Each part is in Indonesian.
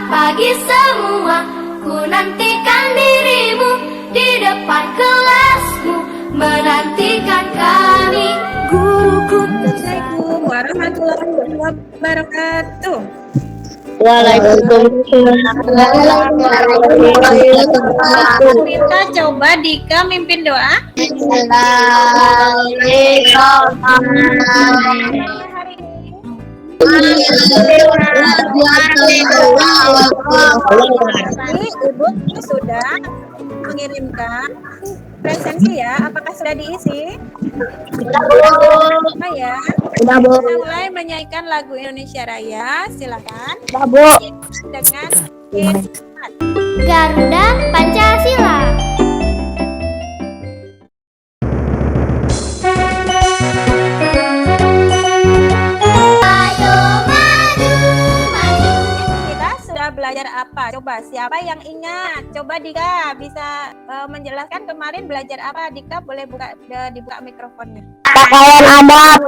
pagi semua, ku nantikan dirimu di depan kelasmu, menantikan kami guruku. Assalamualaikum warahmatullahi wabarakatuh. Kita coba Dika mimpin doa. Ibu sudah mengirimkan presensi ya. Apakah sudah diisi? Sudah ya. Kita mulai menyanyikan lagu Indonesia Raya. Silakan. Dengan Garuda Pancasila. kita sudah belajar apa? Coba siapa yang ingat? Coba Dika bisa menjelaskan kemarin belajar apa? Dika boleh dibuka mikrofonnya. Pakaian adat.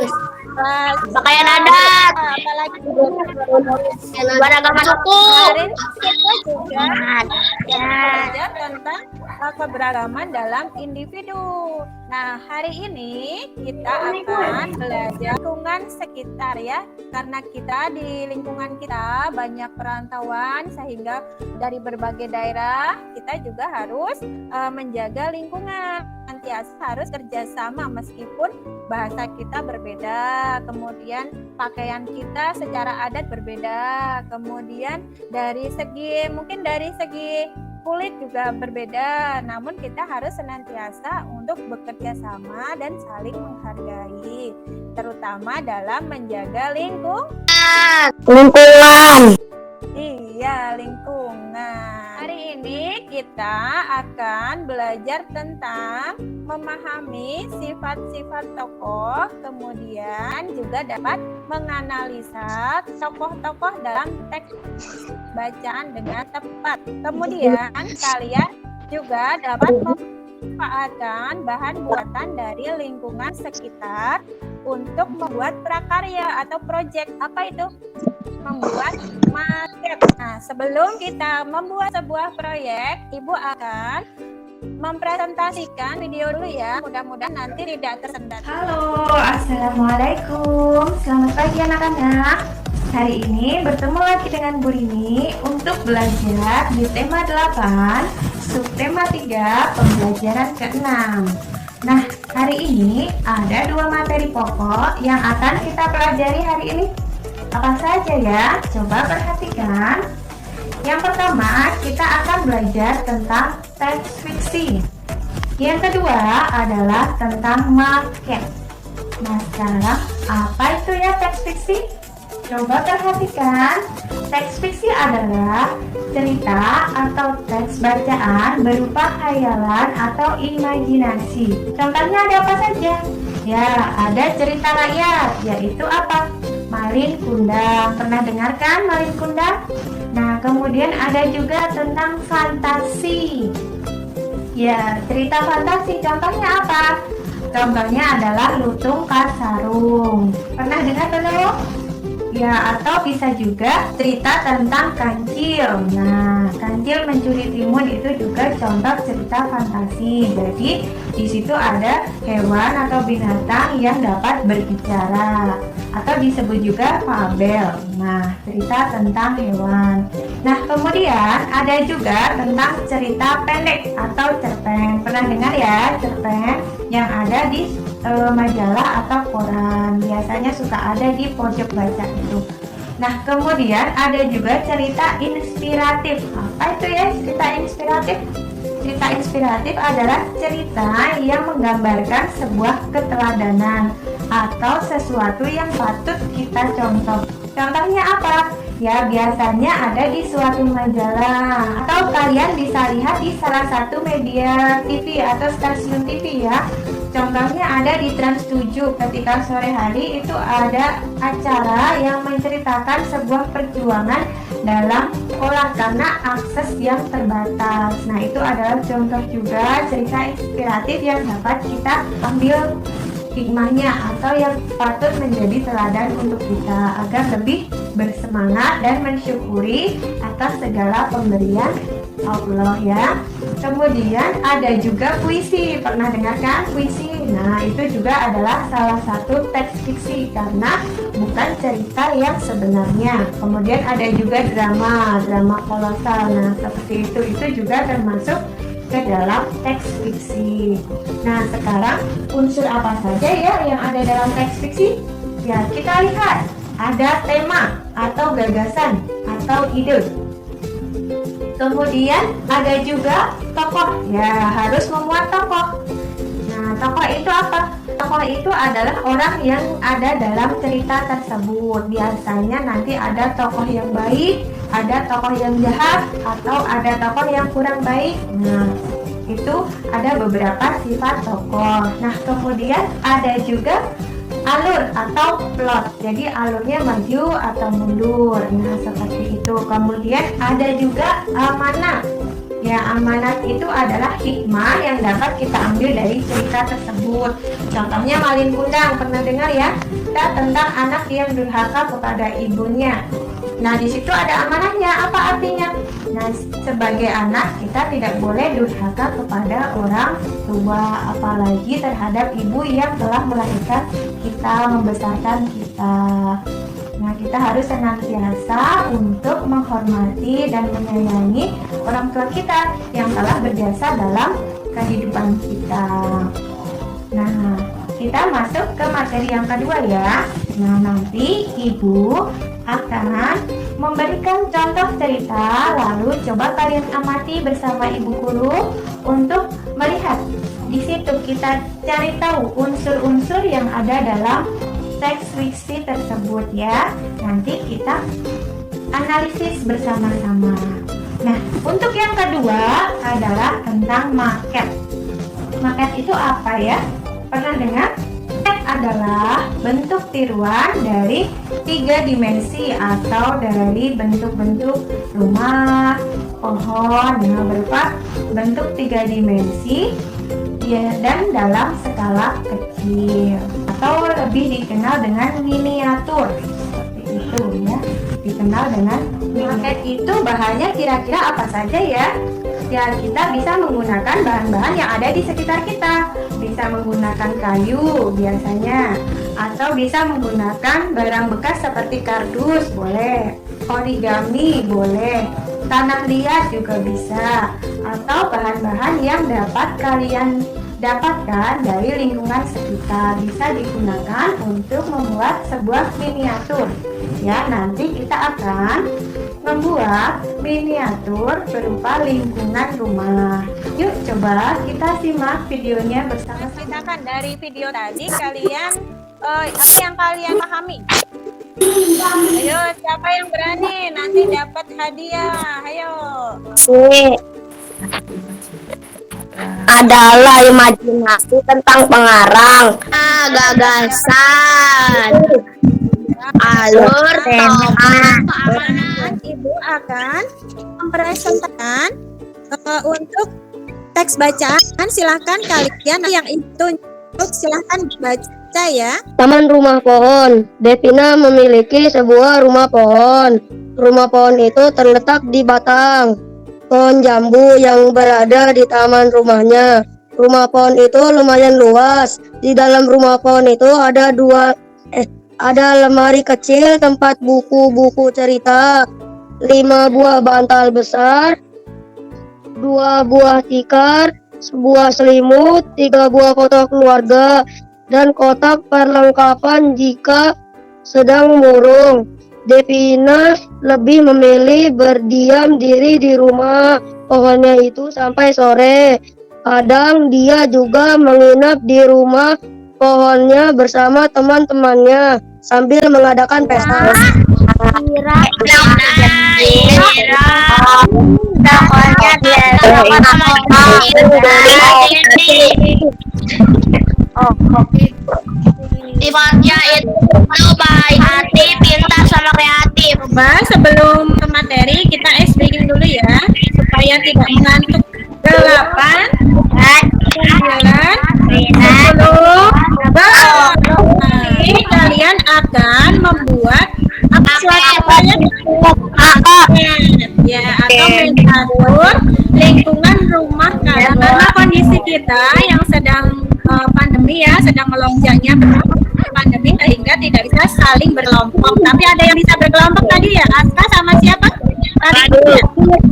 Pakaian adat. Apalagi Beragama suku. kemarin kita juga belajar tentang keberagaman dalam individu. Nah, hari ini kita akan belajar lingkungan sekitar ya. Karena kita di lingkungan kita banyak perantauan sehingga dari berbagai daerah kita juga harus menjaga lingkungan. Senantiasa harus kerjasama meskipun bahasa kita berbeda, kemudian pakaian kita secara adat berbeda, kemudian dari segi kulit juga berbeda, namun kita harus senantiasa untuk bekerja sama dan saling menghargai, terutama dalam menjaga Lingkungan. Iya, lingkungan. Hari ini kita akan belajar tentang memahami sifat-sifat tokoh, kemudian juga dapat menganalisa tokoh-tokoh dalam teks bacaan dengan tepat. Kemudian kalian juga dapat memanfaatkan bahan buatan dari lingkungan sekitar untuk membuat prakarya atau proyek. Apa itu? Membuat maket. Nah, sebelum kita membuat sebuah proyek, Ibu akan mempresentasikan video dulu ya. Mudah-mudahan nanti tidak tersendat. Halo, Assalamualaikum. Selamat pagi anak-anak. Hari ini bertemu lagi dengan Bu Rini untuk belajar di tema 8, subtema 3, pembelajaran ke-6. Nah, hari ini ada 2 materi pokok yang akan kita pelajari hari ini. Apa saja ya? Coba perhatikan. Yang pertama, kita akan belajar tentang teks fiksi. Yang kedua adalah tentang maket. Nah, sekarang apa itu ya teks fiksi? Coba perhatikan. Teks fiksi adalah cerita atau teks bacaan berupa khayalan atau imajinasi. Contohnya ada apa saja? Ya, ada cerita rakyat, yaitu apa? Malin Kundang. Pernah dengar kan Malin Kundang? Nah, kemudian ada juga tentang fantasi. Ya, cerita fantasi. Contohnya apa? Contohnya adalah Lutung Kasarung. Pernah dengar belum? Ya, atau bisa juga cerita tentang Kancil. Nah, Kancil mencuri timun itu juga contoh cerita fantasi. Jadi, di situ ada hewan atau binatang yang dapat berbicara atau disebut juga fabel. Nah, cerita tentang hewan. Nah, kemudian ada juga tentang cerita pendek atau cerpen. Pernah dengar ya cerpen yang ada di majalah atau koran, biasanya suka ada di pojok baca itu. Nah, kemudian ada juga cerita inspiratif. Apa itu ya cerita inspiratif? Cerita inspiratif adalah cerita yang menggambarkan sebuah keteladanan atau sesuatu yang patut kita contoh. Contohnya apa? Ya, biasanya ada di suatu majalah atau kalian bisa lihat di salah satu media TV atau stasiun TV ya. Contohnya ada di Trans 7 ketika sore hari itu ada acara yang menceritakan sebuah perjuangan dalam sekolah karena akses yang terbatas. Nah, itu adalah contoh juga cerita inspiratif yang dapat kita ambil hikmahnya atau yang patut menjadi teladan untuk kita agar lebih bersemangat dan mensyukuri atas segala pemberian Allah ya. Kemudian ada juga puisi. Pernah dengar kan puisi? Nah, itu juga adalah salah satu teks fiksi karena bukan cerita yang sebenarnya. Kemudian ada juga drama kolosal. Nah, seperti itu juga termasuk ke dalam teks fiksi. Nah, sekarang unsur apa saja ya yang ada dalam teks fiksi? Ya, kita lihat. Ada tema atau gagasan atau ide. Kemudian ada juga tokoh. Ya, harus memuat tokoh. Nah, tokoh itu apa? Tokoh itu adalah orang yang ada dalam cerita tersebut. Biasanya nanti ada tokoh yang baik, ada tokoh yang jahat, atau ada tokoh yang kurang baik. Nah, itu ada beberapa sifat tokoh. Nah, kemudian ada juga alur atau plot. Jadi alurnya maju atau mundur. Nah, seperti itu. Kemudian ada juga amanat. Ya, amanat itu adalah hikmah yang dapat kita ambil dari cerita tersebut. Contohnya Malin Kundang, pernah dengar ya? Cerita tentang anak yang durhaka kepada ibunya. Nah, di situ ada amanahnya. Apa artinya? Nah, sebagai anak kita tidak boleh durhaka kepada orang tua, apalagi terhadap ibu yang telah melahirkan kita, membesarkan kita. Nah, kita harus senantiasa untuk menghormati dan menyayangi orang tua kita yang telah berjasa dalam kehidupan kita. Nah, kita masuk ke materi yang kedua ya. Nah, nanti ibu akan memberikan contoh cerita, lalu coba kalian amati bersama ibu guru untuk melihat. Di situ kita cari tahu unsur-unsur yang ada dalam teks fiksi tersebut ya. Nanti kita analisis bersama-sama. Nah, untuk yang kedua adalah tentang maket. Maket itu apa ya? Pernah dengar? Maket adalah bentuk tiruan dari 3 dimensi atau dari bentuk-bentuk rumah, pohon, berupa bentuk 3 dimensi ya, dan dalam skala kecil atau lebih dikenal dengan miniatur. Seperti itu ya, dikenal dengan maket. Itu bahannya kira-kira apa saja ya? Ya, kita bisa menggunakan bahan-bahan yang ada di sekitar kita. Bisa menggunakan kayu biasanya, atau bisa menggunakan barang bekas seperti kardus, boleh. Origami boleh. Tanah liat juga bisa. Atau bahan-bahan yang dapat kalian dapatkan dari lingkungan sekitar, bisa digunakan untuk membuat sebuah miniatur. Ya, nanti kita akan membuat miniatur berupa lingkungan rumah. Yuk, coba kita simak videonya bersama. Ceritakan dari video tadi kalian apa yang kalian pahami? Ayo, siapa yang berani nanti dapat hadiah? Ayo. Ini adalah imajinasi tentang pengarang, gagasan, alur, tema. Ibu akan mempresentasikan untuk teks bacaan. Silakan kalian yang itu silakan baca ya. Taman rumah pohon. Devina memiliki sebuah rumah pohon. Rumah pohon itu terletak di batang pohon jambu yang berada di taman rumahnya. Rumah pohon itu lumayan luas. Di dalam rumah pohon itu ada lemari kecil tempat buku-buku cerita, 5 buah bantal besar, 2 buah tikar, sebuah selimut, 3 buah foto keluarga, dan kotak perlengkapan jika sedang murung. Devina lebih memilih berdiam diri di rumah pohonnya itu sampai sore. Kadang dia juga menginap di rumah pohonnya bersama teman-temannya sambil mengadakan pesta. Sifatnya itu baik hati, pintar sama kreatif. Coba sebelum ke materi kita breaking dulu ya supaya tidak mengantuk. 8, 9, 10, Belum. Nanti kalian akan membuat apa suasananya? Ya, atau mengatur lingkungan rumah kalian. Karena kondisi kita yang sedang pandemi ya, sedang melonjaknya pandemi sehingga tidak bisa saling berkelompok. Tapi ada yang bisa berkelompok tadi ya, Aska sama siapa? Radit.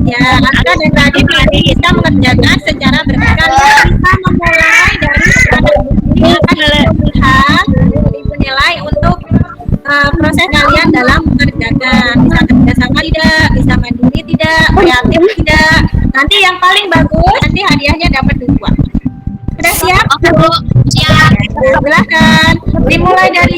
Ya, Aska dan Radit nanti bisa mengerjakan secara berkala. Kita memulai dari ini akan melihat nilai untuk proses kalian dalam mengerjakan. Bisa kerjasama tidak, bisa mandiri tidak, kreatif tidak. Nanti yang paling bagus nanti hadiahnya dapat 2. Sudah siap? Siap. Silahkan dimulai dari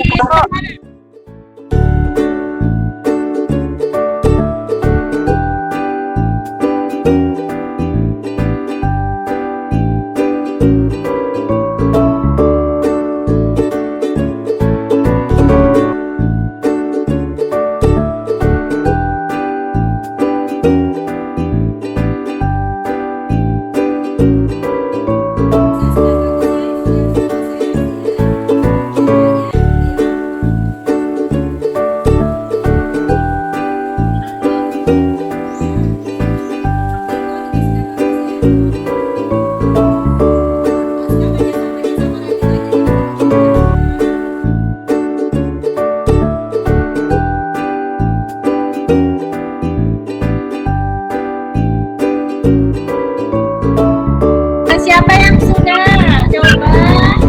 siapa yang sudah? Coba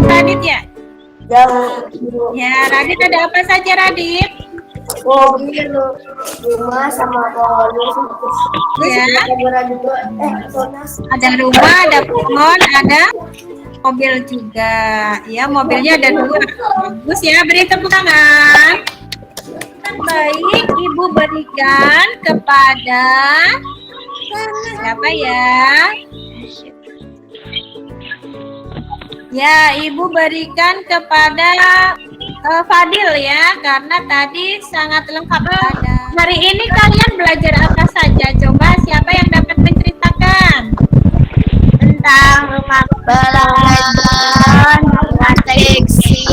Radit ya? Ya, Radit ada apa saja Radit? Mobil, rumah sama pohon. Ya, Monas. ada rumah, ada pohon, ada mobil juga. Ya, mobilnya ada 2. Bagus ya, beri tepuk tangan. Baik, Ibu berikan kepada siapa ya? Ya, Ibu berikan kepada Fadil ya, karena tadi sangat lengkap ada. Hari ini kalian belajar apa saja? Coba siapa yang dapat menceritakan? Tentang rumah belajar, rumah seksi,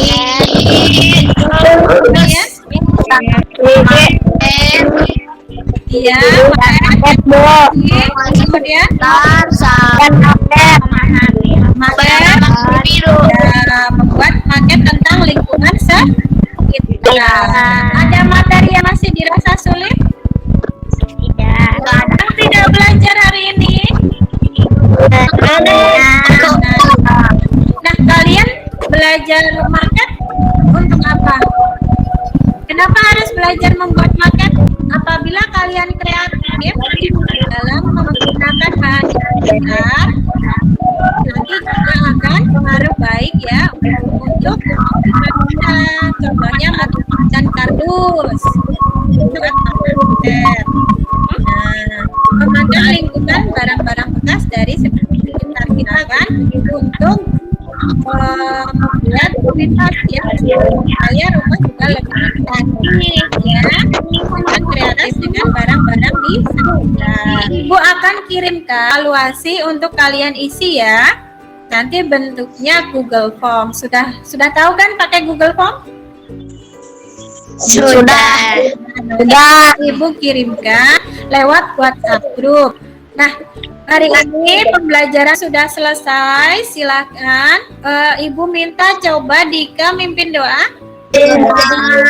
Ya, iya, kemudian maket, biru. ya, membuat maket tentang lingkungan sekitar. Ada materi yang masih dirasa sulit? Yang tidak belajar hari ini? Nah, kalian belajar maket untuk apa? Kenapa harus belajar membuat maket? Apabila kalian kreatif dalam menggunakan bahan dasar, nanti juga akan pengaruh baik ya untuk kita. Contohnya dan kardus, surat paket. Nah, memakai lingkungan barang-barang bekas dari sekitar kita kan untuk membuat aktivitas ya supaya rumah juga lebih cantik ya, dan kreatif dengan barang-barang di sekitar. Ibu akan kirimkan evaluasi untuk kalian isi ya. Nanti bentuknya Google Form. Sudah tahu kan pakai Google Form? Sudah. Ibu kirimkan lewat WhatsApp group. Nah, hari ini pembelajaran sudah selesai. Silakan Ibu minta coba Dika mimpin doa. Terima kasih.